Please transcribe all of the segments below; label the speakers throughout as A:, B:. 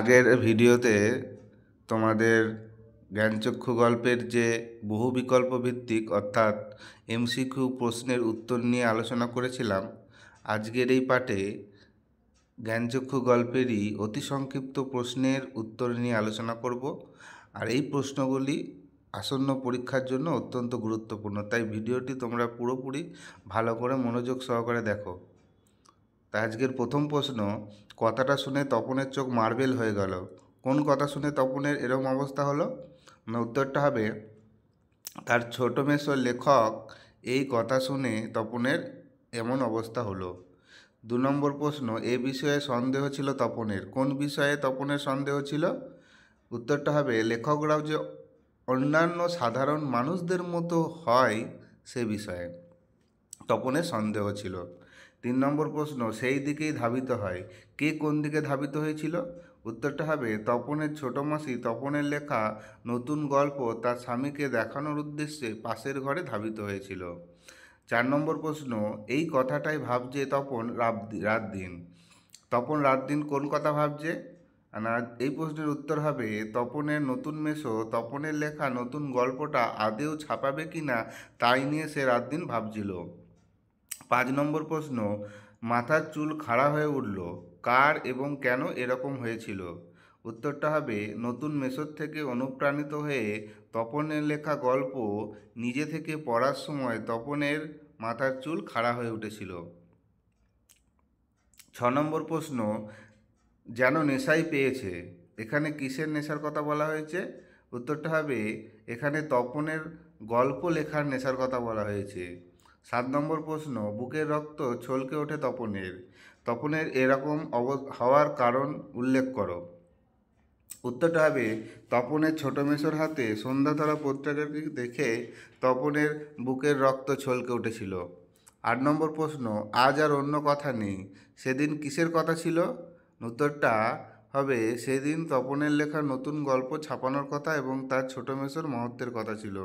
A: আগের ভিডিওতে তোমাদের জ্ঞানচক্ষু গল্পের যে বহু বিকল্প ভিত্তিক অর্থাৎ এমসিকিউ প্রশ্নের উত্তর নিয়ে আলোচনা করেছিলাম। আজকের এই পাঠে জ্ঞানচক্ষু গল্পেরই অতি সংক্ষিপ্ত প্রশ্নের উত্তর নিয়ে আলোচনা করব। আর এই প্রশ্নগুলি আসন্ন পরীক্ষার জন্য অত্যন্ত গুরুত্বপূর্ণ, তাই ভিডিওটি তোমরা পুরোপুরি ভালো করে মনোযোগ সহকারে দেখো। তাই আজকের প্রথম প্রশ্ন, কথাটা শুনে তপনের চোখ মার্বেল হয়ে গেল। কোন কথা শুনে তপনের এরকম অবস্থা হলো? উত্তরটা হবে, তার ছোট মেসো লেখক এই কথা শুনে তপনের এমন অবস্থা হলো। 2 নম্বর প্রশ্ন, এ বিষয়ে সন্দেহ ছিল তপনের। কোন বিষয়ে তপনের সন্দেহ ছিল? উত্তরটা হবে, লেখকরাও যে অন্যান্য সাধারণ মানুষদের মতো হয় সে বিষয়ে তপনের সন্দেহ ছিল। 3 নম্বর প্রশ্ন, সেই দিকেই ধাবিত হয়। কে কোন দিকে ধাবিত হয়েছিল? উত্তরটা হবে, তপনের ছোট মাসি তপনের লেখা নতুন গল্প তার স্বামীকে দেখানোর উদ্দেশ্যে পাশের ঘরে ধাবিত হয়েছিল। 4 নম্বর প্রশ্ন, এই কথাটাই ভাবছে তপন রাত দিন। তপন রাত দিন কোন কথা ভাবছে? না, এই প্রশ্নের উত্তর হবে, তপনের নতুন মেসো তপনের লেখা নতুন গল্পটা আদেও ছাপাবে কিনা তাই নিয়ে সে রাত দিন ভাবছিল। 5 নম্বর প্রশ্ন, মাথার চুল খাড়া হয়ে উঠল, কার এবং কেন এরকম হয়েছিল? উত্তরটা হবে, নতুন মেসোর থেকে অনুপ্রাণিত হয়ে তপনের লেখা গল্প নিজে থেকে পড়ার সময় তপনের মাথার চুল খাড়া হয়ে উঠেছিল। 6 নম্বর প্রশ্ন, যেন নেশাই পেয়েছে। এখানে কিসের নেশার কথা বলা হয়েছে? উত্তরটা হবে, এখানে তপনের গল্প লেখার নেশার কথা বলা হয়েছে। 7 নম্বর প্রশ্ন, বুকের রক্ত ছলকে ওঠে তপনের। তপনের এরকম হওয়ার কারণ উল্লেখ করো। উত্তরটা হবে, তপনের ছোট মেসোর হাতে সন্ধ্যাতারা পত্রিকাটি দেখে তপনের বুকের রক্ত ছলকে উঠেছিল। 8 নম্বর প্রশ্ন, আজ আর অন্য কথা নেই। সেদিন কিসের কথা ছিল? উত্তরটা হবে, সেদিন তপনের লেখা নতুন গল্প ছাপানোর কথা এবং তার ছোট মেসোর মহত্বের কথা ছিল।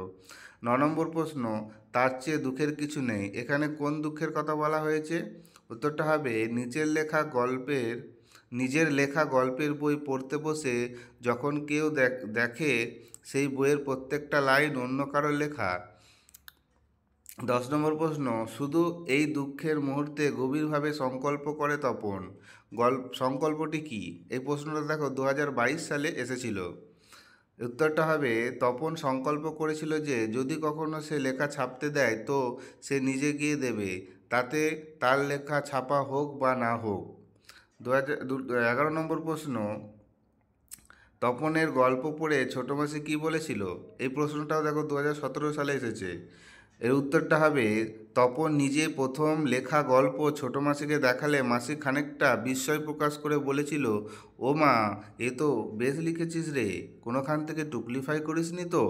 A: 9 নম্বর প্রশ্ন, তার চেয়ে দুঃখের কিছু নেই। এখানে কোন দুঃখের কথা বলা হয়েছে? উত্তরটা হবে, নিজের লেখা গল্পের বই পড়তে বসে যখন কেউ দেখে সেই বইয়ের প্রত্যেকটা লাইন অন্য কারোর লেখা। 10 নম্বর প্রশ্ন, শুধু এই দুঃখের মুহূর্তে গভীরভাবে সংকল্প করে তপন। সংকল্পটি কি? এই প্রশ্নটা দেখো 2022 সালে এসেছিল। উত্তরটা হবে, তপন সংকল্প করেছিল যে যদি কখনো সে লেখা ছাপতে দেয় তো সে নিজে গিয়ে দেবে, তাতে তার লেখা ছাপা হোক বা না হোক। 11 নম্বর প্রশ্ন, তপনের গল্প পড়ে ছোট মাসি কী বলেছিল? এই প্রশ্নটাও দেখো 2017 সালে এসেছে। এর উত্তরটা হবে, তপন নিজে প্রথম লেখা গল্প ছোট মাসিকে দেখালে মাসি খানিকটা বিস্ময় প্রকাশ করে বলেছিল, ও মা, এ তো বেশ লিখেছিস রে, কোনোখান থেকে টুকলিফাই করিসনি তো?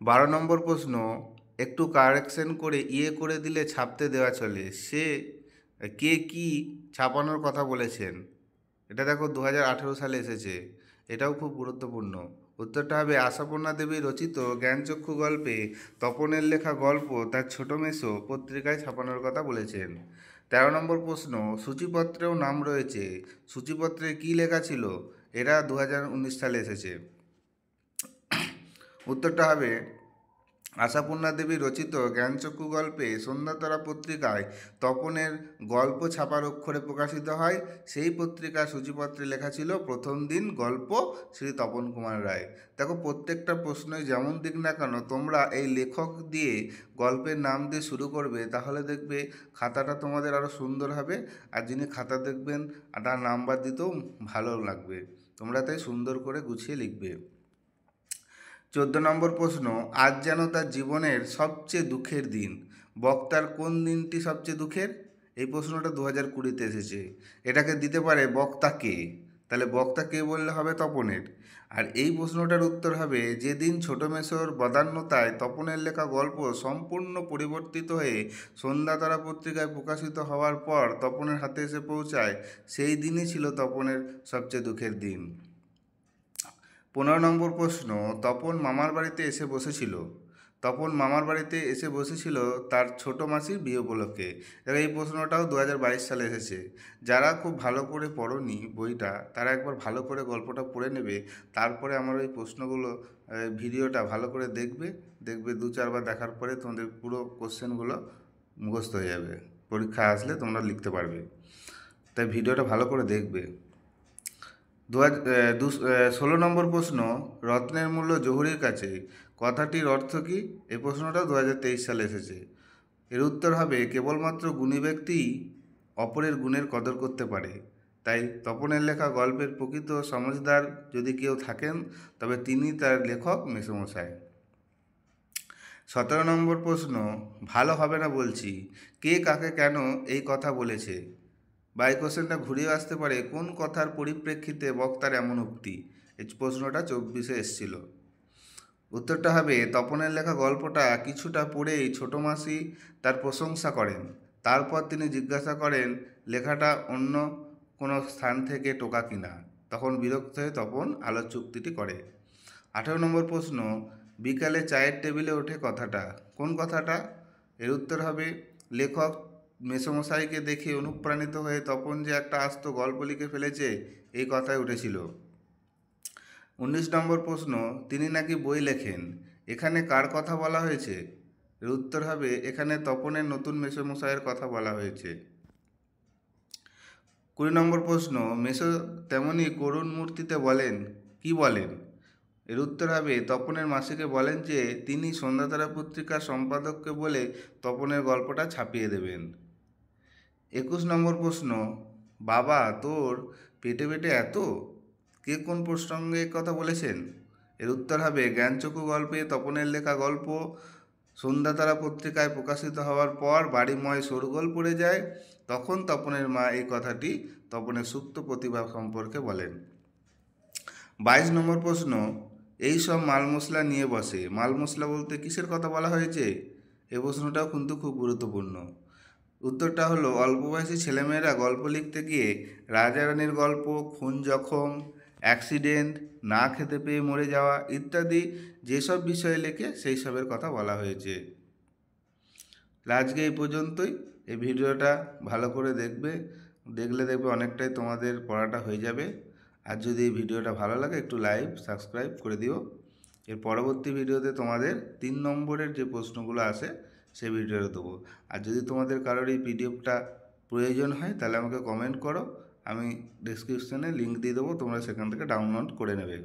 A: 12 নম্বর প্রশ্ন, একটু কারেকশন করে করে দিলে ছাপতে দেওয়া চলে। কে কি ছাপানোর কথা বলেছেন? এটা দেখো 2018 সালে এসেছে। এটাও খুব গুরুত্বপূর্ণ। উত্তরটা হবে, আশাপূর্ণা দেবী রচিত জ্ঞানচক্ষু গল্পে তপনের লেখা গল্প তার ছোট মেসো পত্রিকায় ছাপানোর কথা বলেছেন। 13 নম্বর প্রশ্ন, সূচিপত্রেও নাম রয়েছে। সূচিপত্রে কি লেখা ছিল? এটা 2019 সালে এসেছে। উত্তরটা হবে, আশাপূর্ণা দেবী রচিত জ্ঞানচক্ষু গল্পে সন্ধ্যাতারা পত্রিকায় তপনের গল্প ছাপার অক্ষরে প্রকাশিত হয়। সেই পত্রিকার সূচিপত্রে লেখা ছিল, প্রথম দিন গল্প শ্রী তপন কুমার রায়। দেখো, প্রত্যেকটা প্রশ্নই যেমন দিক না কেন তোমরা এই লেখক দিয়ে গল্পের নাম দিয়ে শুরু করবে, তাহলে দেখবে খাতাটা তোমাদের আরও সুন্দর হবে। আর যিনি খাতা দেখবেন তার নাম্বার দিতেও ভালো লাগবে। তোমরা তাই সুন্দর করে গুছিয়ে লিখবে। 14 নম্বর প্রশ্ন, আজ যেন তার জীবনের সবচেয়ে দুঃখের দিন। বক্তার কোন দিনটি সবচেয়ে দুঃখের? এই প্রশ্নটা 2020-তে এসেছে। এটাকে দিতে পারে বক্তা কে, তাহলে বক্তা কে বললে হবে তপনের। আর এই প্রশ্নটার উত্তর হবে, যেদিন ছোট মেসোর বদান্যতায় তপনের লেখা গল্প সম্পূর্ণ পরিবর্তিত হয়ে সন্ধ্যাতারা পত্রিকায় প্রকাশিত হওয়ার পর তপনের হাতে এসে পৌঁছায়, সেই দিনই ছিল তপনের সবচেয়ে দুঃখের দিন। 15 নম্বর প্রশ্ন, তপন মামার বাড়িতে এসে বসেছিল। তপন মামার বাড়িতে এসে বসেছিল তার ছোট মাসির বিয়ে উপলক্ষে। দেখো এই প্রশ্নটাও 2022 সালে এসেছে। যারা খুব ভালো করে পড়োনি বইটা তারা একবার ভালো করে গল্পটা পড়ে নেবে, তারপরে আমার ওই প্রশ্নগুলো ভিডিওটা ভালো করে দেখবে। দেখবে 2-4 বার দেখার পরে তোমাদের পুরো কোশ্চেনগুলো মুখস্থ হয়ে যাবে, পরীক্ষা আসলে তোমরা লিখতে পারবে। তাই ভিডিওটা ভালো করে দেখবে। 16 নম্বর প্রশ্ন, রত্নের মূল্য জহুরির কাছে, কথাটির অর্থ কী? এই প্রশ্নটাও 2023 সালে এসেছে। এর উত্তর হবে কেবলমাত্র গুণী ব্যক্তিই অপরের গুণের কদর করতে পারে। তাই তপনের লেখা গল্পের প্রকৃত সমজদার যদি কেউ থাকেন তবে তিনি তার লেখক মেসোমশাই। 17 নম্বর প্রশ্ন, ভালো হবে না বলছি, কে কাকে কেন এই কথা বলেছে? বা এই কোশ্চেনটা ঘুরিয়ে আসতে পারে, কোন কথার পরিপ্রেক্ষিতে বক্তার এমন উক্তি? এই প্রশ্নটা 24-এ এসেছিল। উত্তরটা হবে তপনের লেখা গল্পটা কিছুটা পড়েই ছোটো মাসি তার প্রশংসা করেন। তারপর তিনি জিজ্ঞাসা করেন লেখাটা অন্য কোনো স্থান থেকে টোকা কিনা। তখন বিরক্ত হয়ে তপন আলোচ্য উক্তিটি করে। 18 নম্বর প্রশ্ন, বিকালে চায়ের টেবিলে ওঠে কথাটা, কোন কথাটা? এর উত্তর হবে লেখক মেসোমশাইকে দেখে অনুপ্রাণিত হয়ে তপন যে একটা আস্ত গল্প লিখে ফেলেছে এই কথায় উঠেছিল। 19 নম্বর প্রশ্ন, তিনি নাকি বই লেখেন, এখানে কার কথা বলা হয়েছে? এর উত্তর হবে এখানে তপনের নতুন মেসোমশাইয়ের কথা বলা হয়েছে। 20 নম্বর প্রশ্ন, মেসো তেমনি করুণ মূর্তিতে বলেন, কি বলেন? এর উত্তর হবে তপনের মাসিকে বলেন যে তিনি সন্ধ্যাতারা পত্রিকার সম্পাদককে বলে তপনের গল্পটা ছাপিয়ে দেবেন। 21 নম্বর প্রশ্ন, বাবা তোর পেটে পেটে এত, কে কোন প্রসঙ্গে কথা বলেছেন? এর উত্তর হবে জ্ঞানচক্ষু গল্পে তপনের লেখা গল্প সন্ধ্যাতারা পত্রিকায় প্রকাশিত হওয়ার পর বাড়িময় শোরগোল পড়ে যায়, তখন তপনের মা এই কথাটি তপনের সুপ্ত প্রতিভা সম্পর্কে বলেন। 22 নম্বর প্রশ্ন, এই সব মাল মশলা নিয়ে বসে, মাল মশলা বলতে কিসের কথা বলা হয়েছে? এই প্রশ্নটাও কিন্তু খুব গুরুত্বপূর্ণ। উত্তরটা হলো অল্প বয়সী ছেলেমেয়েরা গল্প লিখতে গিয়ে রাজা রানীর গল্প, খুন জখম, অ্যাক্সিডেন্ট, না খেতে পেয়ে মরে যাওয়া ইত্যাদি যেসব বিষয়ে লেখে সেই সবের কথা বলা হয়েছে। আজকে এই পর্যন্তই। এই ভিডিওটা ভালো করে দেখবে, দেখলে দেখবে অনেকটাই তোমাদের পড়াটা হয়ে যাবে। আর যদি এই ভিডিওটা ভালো লাগে একটু লাইক সাবস্ক্রাইব করে দিও। এর পরবর্তী ভিডিওতে তোমাদের 3 নম্বরের যে প্রশ্নগুলো আসে সেই ভিডিওটা দেবো। আর যদি তোমাদের কারোর এই পিডিএফটা প্রয়োজন হয় তাহলে আমাকে কমেন্ট করো, আমি ডেসক্রিপশনে লিঙ্ক দিয়ে দেবো, তোমরা সেখান থেকে ডাউনলোড করে নেবে।